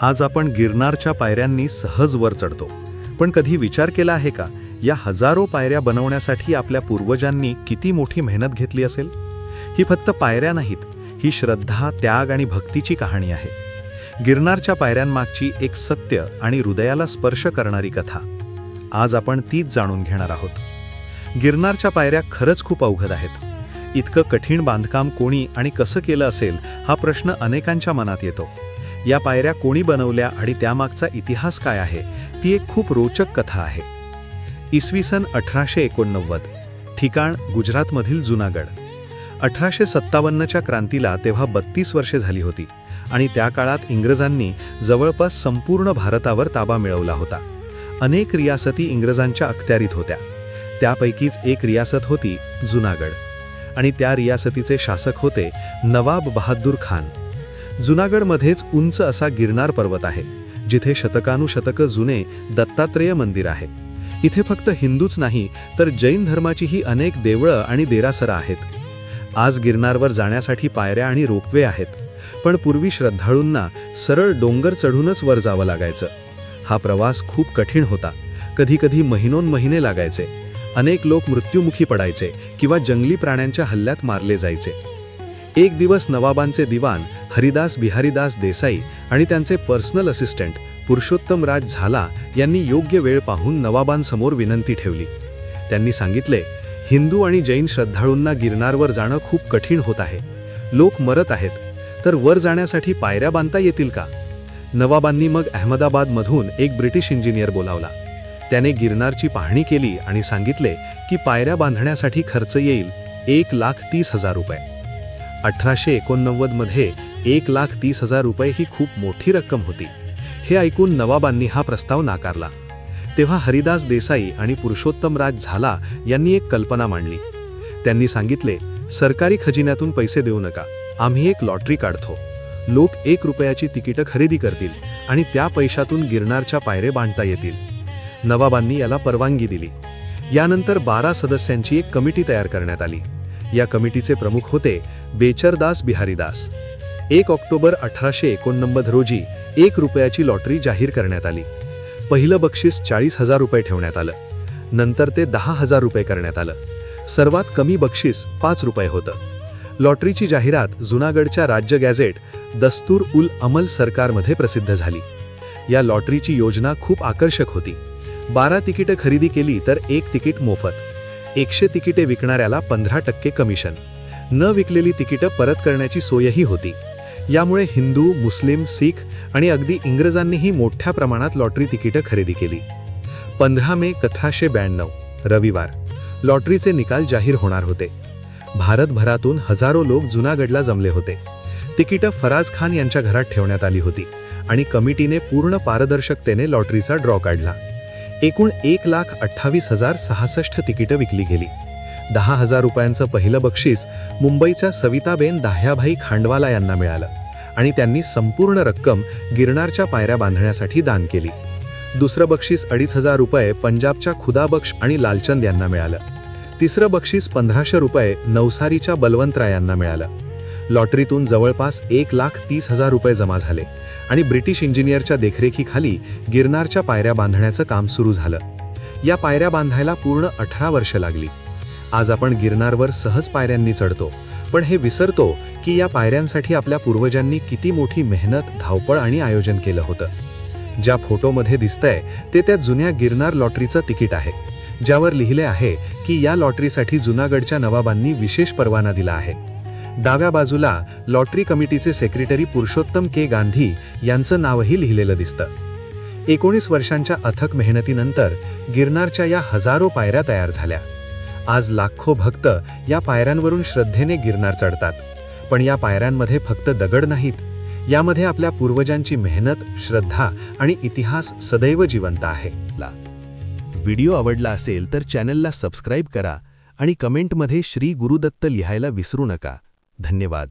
आज आपण गिरनारच्या पायऱ्यांनी सहज वर चढतो, पण कधी विचार केला आहे का या हजारो पायऱ्या बनवण्यासाठी आपल्या पूर्वजांनी किती मोठी मेहनत घेतली असेल? ही फक्त पायऱ्या नाहीत, ही श्रद्धा, त्याग आणि भक्तीची कहाणी आहे. गिरनारच्या पायऱ्यांमागची एक सत्य आणि हृदयाला स्पर्श करणारी कथा आज आपण तीच जाणून घेणार आहोत. गिरनारच्या पायऱ्या खरंच खूप अवघड आहेत. इतकं कठीण बांधकाम कोणी आणि कसं केलं असेल हा प्रश्न अनेकांच्या मनात येतो. या पायऱ्या कोणी बनवल्या आणि त्यामागचा इतिहास काय आहे ती एक खूप रोचक कथा आहे. इसवी सन 1889, ठिकाण गुजरातमधील जुनागड. 1857च्या क्रांतीला तेव्हा 32 वर्षे झाली होती आणि त्या काळात इंग्रजांनी जवळपास संपूर्ण भारतावर ताबा मिळवला होता. अनेक रियासती इंग्रजांच्या अखत्यारीत होत्या. त्यापैकीच एक रियासत होती जुनागड आणि त्या रियासतीचे शासक होते नवाब बहादूर खान. जुनागडमध्येच उंच असा गिरनार पर्वत आहे, जिथे शतकानुशतकं जुने दत्तात्रेय मंदिर आहे. इथे फक्त हिंदूच नाही तर जैन धर्माचीही अनेक देवळं आणि देरासरं आहेत. आज गिरनारवर जाण्यासाठी पायऱ्या आणि रोपवे आहेत, पण पूर्वी श्रद्धाळूंना सरळ डोंगर चढूनच वर जावं लागायचं. हा प्रवास खूप कठीण होता. कधीकधी महिनोन्महिने लागायचे. अनेक लोक मृत्युमुखी पडायचे किंवा जंगली प्राण्यांच्या हल्ल्यात मारले जायचे. एक दिवस नवाबांचे दिवाण हरिदास बिहारीदास देसाई आणि त्यांचे पर्सनल असिस्टंट पुरुषोत्तमराज झाला यांनी योग्य वेळ पाहून नवाबांसमोर विनंती ठेवली. त्यांनी सांगितले, हिंदू आणि जैन श्रद्धाळूंना गिरनारवर जाणं खूप कठीण होत आहे. लोक मरत आहेत, तर वर जाण्यासाठी पायऱ्या बांधता येतील का? नवाबांनी मग अहमदाबादमधून एक ब्रिटिश इंजिनियर बोलावला. त्याने गिरनारची पाहणी केली आणि सांगितले की पायऱ्या बांधण्यासाठी खर्च येईल 1,30,000 रुपये. 1889 मध्ये 1,30,000 रुपये ही खूप मोठी रक्कम होती. हे ऐकून नवाबांनी हा प्रस्ताव नाकारला. तेव्हा हरिदास देसाई आणि पुरुषोत्तमराज झाला यांनी एक कल्पना मांडली. त्यांनी सांगितले, सरकारी खजिन्यातून पैसे देऊ नका, आम्ही एक लॉटरी काढतो. लोक 1 रुपयाची तिकीटं खरेदी करतील आणि त्या पैशातून गिरनारच्या पायऱ्या बांधता येतील. नवाबांनी याला परवानगी दिली. यानंतर 12 सदस्यांची एक कमिटी तयार करण्यात आली. या कमिटीचे प्रमुख होते बेचरदास बिहारीदास. 1 ऑक्टोबर 1889 रोजी 1 रुपयाची लॉटरी जाहीर करण्यात आली. पहिलं बक्षीस 40,000 रुपये ठेवण्यात आलं. नंतर ते 10,000 रुपये करण्यात आलं. सर्वात कमी बक्षीस 5 रुपये होतं. लॉटरीची जाहिरात जुनागडच्या राज्य गॅझेट दस्तूर उल अमल सरकारमध्ये प्रसिद्ध झाली. या लॉटरीची योजना खूप आकर्षक होती. 12 तिकीटं खरेदी केली तर 1 तिकीट मोफत. 100 तिकीटे विकणाऱ्याला 15% कमिशन. न विकलेली तिकीटं परत करण्याची सोयही होती. यामुळे हिंदू, मुस्लिम, सीख आणि अगदी इंग्रजांनीही मोठ्या प्रमाणात लॉटरी तिकीटं खरेदी केली. 15 मे 1892 रविवार लॉटरीचे निकाल जाहीर होणार होते. भारतभरातून हजारो लोक जुनागडला जमले होते. तिकीटं फराज खान यांच्या घरात ठेवण्यात आली होती आणि कमिटीने पूर्ण पारदर्शकतेने लॉटरीचा ड्रॉ काढला. एकूण 1,28,066 तिकीटं विकली गेली. 10,000 रुपयांचं पहिलं बक्षीस मुंबईच्या सविताबेन दाह्याभाई खांडवाला यांना मिळालं आणि त्यांनी संपूर्ण रक्कम गिरनारच्या पायऱ्या बांधण्यासाठी दान केली. दुसरं बक्षीस 2,500 रुपये पंजाबच्या खुदाबक्ष आणि लालचंद यांना मिळालं. तिसरं बक्षीस 1,500 रुपये नवसारीच्या बलवंतराय यांना मिळालं. लॉटरीतून जवळपास 1,30,000 रुपये जमा झाले आणि ब्रिटिश इंजिनियरच्या देखरेखीखाली गिरनारच्या पायऱ्या बांधण्याचं काम सुरू झालं. या पायऱ्या बांधायला पूर्ण 18 वर्ष लागली. आज आपण गिरनारवर सहज पायऱ्यांनी चढतो, पण हे विसरतो की या पायऱ्यांसाठी आपल्या पूर्वजांनी किती मोठी मेहनत, धावपळ आणि आयोजन केलं होतं. ज्या फोटोमध्ये दिसतंय ते त्या जुन्या गिरनार लॉटरीचं तिकीट आहे, ज्यावर लिहिले आहे की या लॉटरीसाठी जुनागडच्या नवाबांनी विशेष परवाना दिला आहे. डाव्या बाजूला लॉटरी कमिटीचे सेक्रेटरी पुरुषोत्तम के गांधी यांचं नावही लिहिलेलं दिसतं. 19 वर्षांच्या अथक मेहनतीनंतर गिरनारच्या या हजारो पायऱ्या तयार झाल्या. आज लाखो भक्त या पायऱ्यांवरून श्रद्धेने गिरनार चढतात. पण या पायऱ्यांमध्ये फक्त दगड नाहीत, यामध्ये आपल्या पूर्वजांची मेहनत, श्रद्धा आणि इतिहास सदैव जिवंत आहे. व्हिडिओ आवडला असेल तर चॅनलला सबस्क्राईब करा आणि कमेंटमध्ये श्री गुरुदत्त लिहायला विसरू नका. धन्यवाद.